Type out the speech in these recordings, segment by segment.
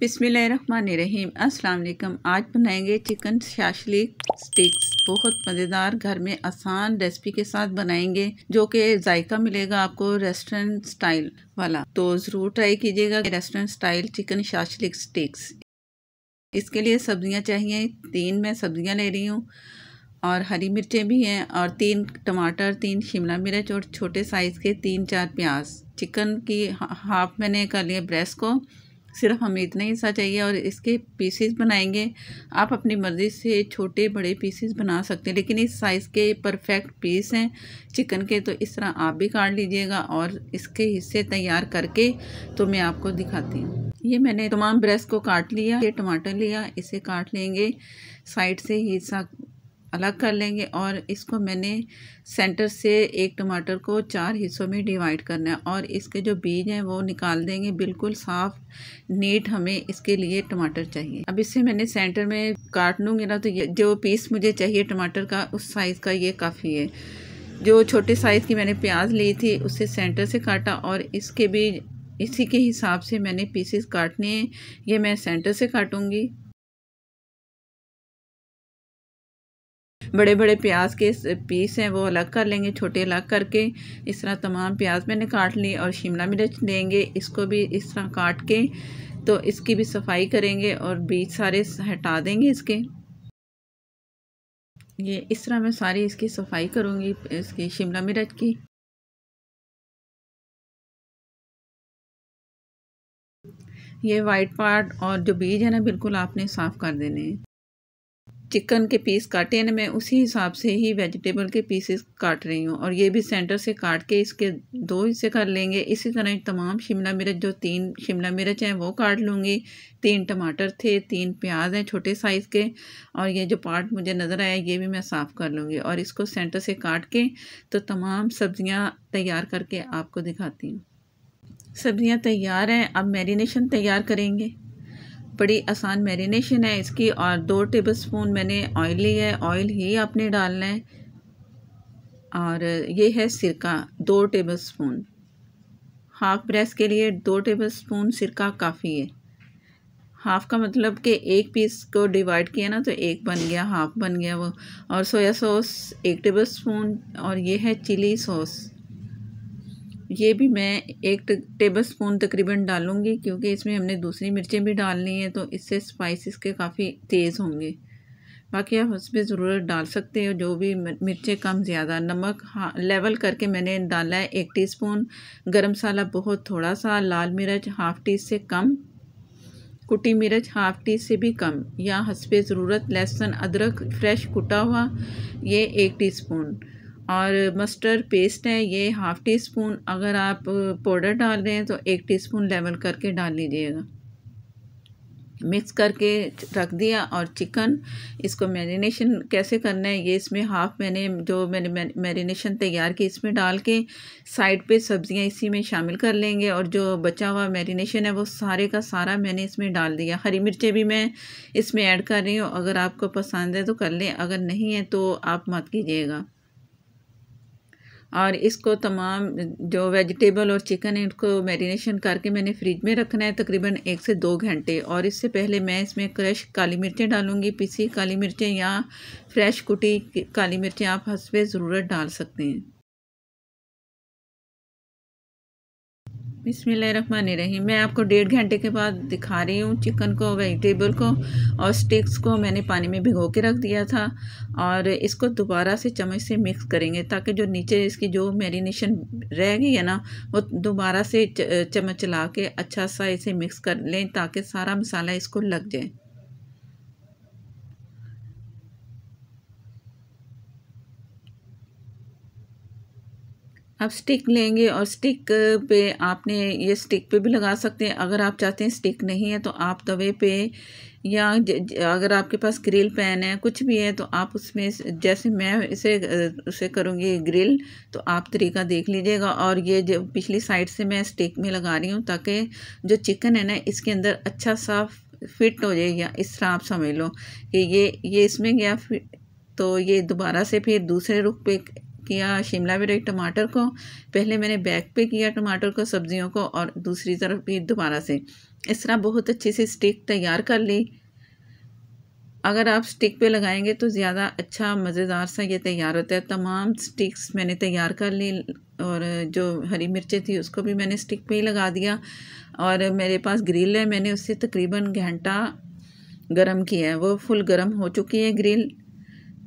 बिस्मिल्लाहिर्रहमानिर्रहीम। अस्सलाम वालेकुम। आज बनाएंगे चिकन शाशलिक स्टिक्स। बहुत मज़ेदार, घर में आसान रेसिपी के साथ बनाएंगे जो कि जायका मिलेगा आपको रेस्टोरेंट स्टाइल वाला। तो ज़रूर ट्राई कीजिएगा restaurant style chicken shashlik sticks. इसके लिए सब्जियां चाहिए। 3 मैं सब्जियां ले रही हूँ और हरी मिर्चें भी हैं और 3 टमाटर, 3 शिमला मिर्च और छोटे साइज़ के 3-4 प्याज। चिकन की हाफ मैंने कर लिया ब्रेस्ट को, सिर्फ हमें इतना ही सा चाहिए और इसके पीसेस बनाएंगे। आप अपनी मर्ज़ी से छोटे बड़े पीसेस बना सकते हैं, लेकिन इस साइज़ के परफेक्ट पीस हैं चिकन के, तो इस तरह आप भी काट लीजिएगा और इसके हिस्से तैयार करके तो मैं आपको दिखाती हूँ। ये मैंने तमाम ब्रेस्ट को काट लिया। ये टमाटर लिया, इसे काट लेंगे, साइड से हिस्सा अलग कर लेंगे और इसको मैंने सेंटर से एक टमाटर को 4 हिस्सों में डिवाइड करना है और इसके जो बीज हैं वो निकाल देंगे। बिल्कुल साफ़ नीट हमें इसके लिए टमाटर चाहिए। अब इसे मैंने सेंटर में काट लूँगी ना, तो ये जो पीस मुझे चाहिए टमाटर का उस साइज़ का ये काफ़ी है। जो छोटे साइज़ की मैंने प्याज ली थी उसे सेंटर से काटा और इसके भी इसी के हिसाब से मैंने पीसेस काटने हैं। ये मैं सेंटर से काटूँगी। बड़े बड़े प्याज के पीस हैं वो अलग कर लेंगे, छोटे अलग करके। इस तरह तमाम प्याज मैंने काट ली और शिमला मिर्च लेंगे, इसको भी इस तरह काट के तो इसकी भी सफाई करेंगे और बीज सारे हटा देंगे इसके। ये इस तरह मैं सारी इसकी सफाई करूँगी, इसकी शिमला मिर्च की। ये वाइट पार्ट और जो बीज है ना, बिल्कुल आपने साफ़ कर देने हैं। चिकन के पीस काटे हैं मैं उसी हिसाब से ही वेजिटेबल के पीसेस काट रही हूँ और ये भी सेंटर से काट के इसके 2 हिस्से कर लेंगे। इसी तरह तमाम शिमला मिर्च, जो 3 शिमला मिर्च हैं वो काट लूँगी। 3 टमाटर थे, 3 प्याज हैं छोटे साइज़ के और ये जो पार्ट मुझे नज़र आया ये भी मैं साफ़ कर लूँगी और इसको सेंटर से काट के तो तमाम सब्ज़ियाँ तैयार करके आपको दिखाती हूँ। सब्ज़ियाँ तैयार हैं, अब मैरिनेशन तैयार करेंगे। बड़ी आसान मैरिनेशन है इसकी और 2 टेबलस्पून मैंने ऑयल लिया है। ऑयल ही आपने डालना है और ये है सिरका 2 टेबलस्पून। हाफ ब्रेस्ट के लिए 2 टेबलस्पून सिरका काफ़ी है। हाफ का मतलब कि एक पीस को डिवाइड किया ना तो एक बन गया, हाफ बन गया वो। और सोया सॉस 1 टेबलस्पून और ये है चिली सॉस, ये भी मैं 1 टेबलस्पून तकरीबन डालूँगी क्योंकि इसमें हमने दूसरी मिर्चें भी डालनी है तो इससे स्पाइसेस के काफ़ी तेज़ होंगे। बाकी आप उसमें ज़रूरत डाल सकते हो जो भी मिर्चें कम ज़्यादा। नमक लेवल करके मैंने डाला है 1 टीस्पून। गरम मसाला बहुत थोड़ा सा। लाल मिर्च हाफ़ टी से कम। कुटी मिर्च हाफ़ टी से भी कम या हस्बे ज़रूरत। लहसुन अदरक फ्रेश कुटा हुआ ये 1 टीस्पून और मस्टर्ड पेस्ट है ये हाफ़ टी स्पून। अगर आप पाउडर डाल रहे हैं तो 1 टीस्पून लेवल करके डाल लीजिएगा। मिक्स करके रख दिया और चिकन इसको मैरिनेशन कैसे करना है ये इसमें मैंने मैरिनेशन तैयार की इसमें डाल के साइड पे सब्जियां इसी में शामिल कर लेंगे और जो बचा हुआ मैरिनेशन है वो सारे का सारा मैंने इसमें डाल दिया। हरी मिर्चें भी मैं इसमें ऐड कर रही हूँ, अगर आपको पसंद है तो कर लें, अगर नहीं है तो आप मत कीजिएगा। और इसको तमाम जो वेजिटेबल और चिकन है इनको मैरिनेशन करके मैंने फ्रिज में रखना है तकरीबन 1 से 2 घंटे। और इससे पहले मैं इसमें क्रश काली मिर्चें डालूंगी, पिसी काली मिर्चें या फ्रेश कुटी काली मिर्चें आप हस्बे ज़रूरत डाल सकते हैं। बिस्मिल्लाहिर्रहमानिर्रहीम। मैं आपको 1.5 घंटे के बाद दिखा रही हूँ चिकन को, वेजिटेबल को और स्टिक्स को मैंने पानी में भिगो के रख दिया था और इसको दोबारा से चम्मच से मिक्स करेंगे ताकि जो नीचे इसकी जो मैरिनेशन रह गई है ना वो दोबारा से चम्मच चला के अच्छा सा इसे मिक्स कर लें ताकि सारा मसाला इसको लग जाए। आप स्टिक लेंगे और स्टिक पे आपने ये स्टिक पे भी लगा सकते हैं। अगर आप चाहते हैं स्टिक नहीं है तो आप तवे पे या अगर आपके पास ग्रिल पैन है कुछ भी है तो आप उसमें जैसे मैं उसे करूँगी ग्रिल, तो आप तरीका देख लीजिएगा। और ये जो पिछली साइड से मैं स्टिक में लगा रही हूँ ताकि जो चिकन है ना इसके अंदर अच्छा सा फिट हो जाए, या इस तरह आप समझ लो कि ये इसमें गया तो ये दोबारा से फिर दूसरे रुख पे किया शिमला मिर्च टमाटर को। पहले मैंने बैक पे किया टमाटर को, सब्जियों को, और दूसरी तरफ भी दोबारा से इस तरह बहुत अच्छी सी स्टिक तैयार कर ली। अगर आप स्टिक पे लगाएंगे तो ज़्यादा अच्छा मज़ेदार सा ये तैयार होता है। तमाम स्टिक्स मैंने तैयार कर ली और जो हरी मिर्चें थी उसको भी मैंने स्टिक पे ही लगा दिया। और मेरे पास ग्रिल है, मैंने उससे तकरीबन घंटा गरम किया है, वो फुल गरम हो चुकी है ग्रिल।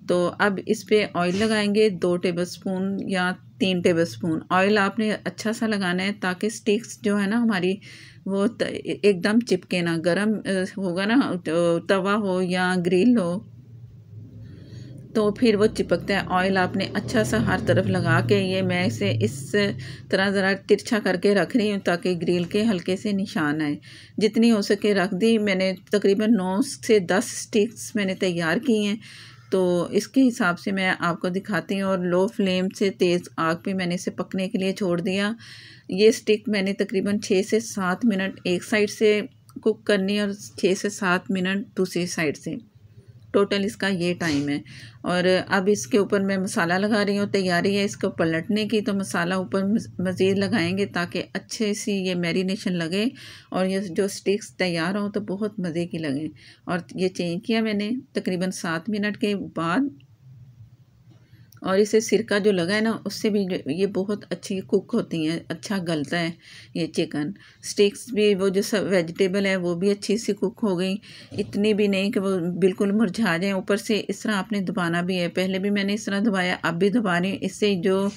तो अब इस पे ऑयल लगाएंगे 2 टेबलस्पून या 3 टेबलस्पून ऑयल आपने अच्छा सा लगाना है, ताकि स्टिक्स जो है ना हमारी वो एकदम चिपके ना। गरम होगा ना तवा हो या ग्रिल हो तो फिर वो चिपकता है। ऑयल आपने अच्छा सा हर तरफ लगा के, ये मैं इसे इस तरह ज़रा तिरछा करके रख रही हूँ ताकि ग्रिल के हल्के से निशान आए। जितनी हो सके रख दी मैंने, तकरीबन 9 से 10 स्टिक्स मैंने तैयार की हैं। तो इसके हिसाब से मैं आपको दिखाती हूँ। और लो फ्लेम से तेज़ आग पे मैंने इसे पकने के लिए छोड़ दिया। ये स्टिक मैंने तकरीबन 6 से 7 मिनट एक साइड से कुक करनी और 6 से 7 मिनट दूसरी साइड से, टोटल इसका ये टाइम है। और अब इसके ऊपर मैं मसाला लगा रही हूँ। तैयारी है इसको पलटने की, तो मसाला ऊपर मज़ीद लगाएंगे ताकि अच्छे सी ये मैरिनेशन लगे और ये जो स्टिक्स तैयार हों तो बहुत मज़े की लगें। और ये चेंज किया मैंने तकरीबन 7 मिनट के बाद। और इसे सिरका जो लगा है ना उससे भी ये बहुत अच्छी कुक होती हैं, अच्छा गलता है ये चिकन। स्टिक्स भी वो जो सब वेजिटेबल है वो भी अच्छी सी कुक हो गई, इतनी भी नहीं कि वो बिल्कुल मुरझा जाए। ऊपर से इस तरह आपने दबाना भी है, पहले भी मैंने इस तरह दबाया, अब भी दबा रही हूँ। इससे जो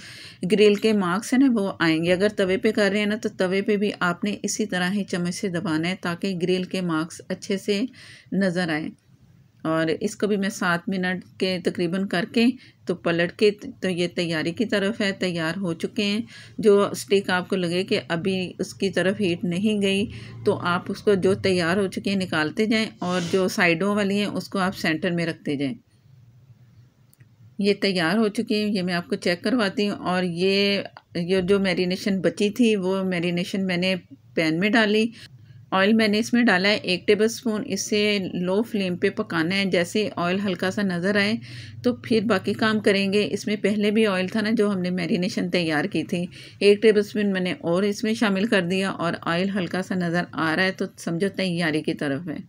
ग्रिल के मार्क्स हैं ना वो आएंगे। अगर तवे पे कर रहे हैं ना तो तवे पे भी आपने इसी तरह ही चम्मच से दबाना है ताकि ग्रिल के मार्क्स अच्छे से नज़र आए। और इसको भी मैं 7 मिनट के तकरीबन करके तो पलट के, तो ये तैयारी की तरफ है, तैयार हो चुके हैं। जो स्टिक आपको लगे कि अभी उसकी तरफ हीट नहीं गई तो आप उसको जो तैयार हो चुके हैं निकालते जाएं और जो साइडों वाली हैं उसको आप सेंटर में रखते जाएं। ये तैयार हो चुकी है, ये मैं आपको चेक करवाती हूँ। और ये जो मैरिनेशन बची थी वो मैरिनेशन मैंने पैन में डाली। ऑयल मैंने इसमें डाला है 1 टेबलस्पून। इसे लो फ्लेम पे पकाना है, जैसे ऑयल हल्का सा नज़र आए तो फिर बाकी काम करेंगे। इसमें पहले भी ऑयल था ना जो हमने मैरिनेशन तैयार की थी, 1 टेबलस्पून मैंने और इसमें शामिल कर दिया। और ऑयल हल्का सा नज़र आ रहा है तो समझो तैयारी की तरफ है।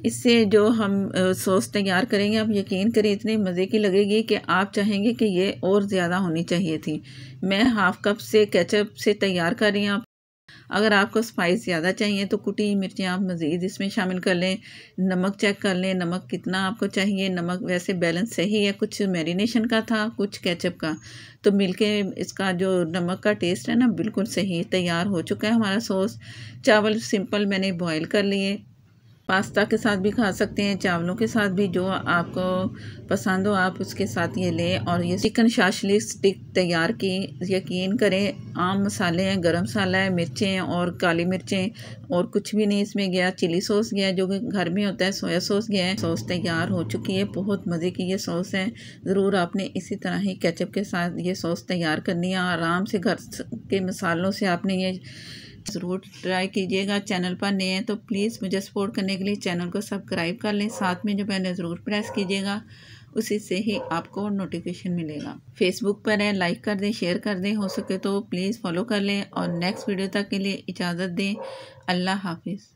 इससे जो हम सॉस तैयार करेंगे, आप यकीन करें इतनी मज़े की लगेगी कि आप चाहेंगे कि ये और ज़्यादा होनी चाहिए थी। मैं हाफ़ कप से केचप से तैयार कर रही हूँ। अगर आपको स्पाइस ज़्यादा चाहिए तो कुटी मिर्चें आप मज़ीद इसमें शामिल कर लें। नमक चेक कर लें, नमक कितना आपको चाहिए। नमक वैसे बैलेंस सही है, कुछ मैरिनेशन का था कुछ केचप का, तो मिलके इसका जो नमक का टेस्ट है ना बिल्कुल सही तैयार हो चुका है हमारा सॉस। चावल सिंपल मैंने बॉयल कर लिए, पास्ता के साथ भी खा सकते हैं, चावलों के साथ भी, जो आपको पसंद हो आप उसके साथ ये लें। और ये चिकन शाशलिक स्टिक तैयार की, यकीन करें आम मसाले हैं, गरम मसाला है, मिर्चें हैं और काली मिर्चें और कुछ भी नहीं इसमें गया। चिली सॉस गया जो कि घर में होता है, सोया सॉस गया है। सॉस तैयार हो चुकी है, बहुत मज़े की ये सॉस है। ज़रूर आपने इसी तरह ही केचप के साथ ये सॉस तैयार करनी है। आराम से घर के मसालों से आपने ये ज़रूर ट्राई कीजिएगा। चैनल पर नए हैं तो प्लीज़ मुझे सपोर्ट करने के लिए चैनल को सब्सक्राइब कर लें, साथ में जो बेल है ज़रूर प्रेस कीजिएगा, उसी से ही आपको नोटिफिकेशन मिलेगा। फेसबुक पर है, लाइक कर दें, शेयर कर दें, हो सके तो प्लीज़ फॉलो कर लें। और नेक्स्ट वीडियो तक के लिए इजाज़त दें। अल्लाह हाफिज़।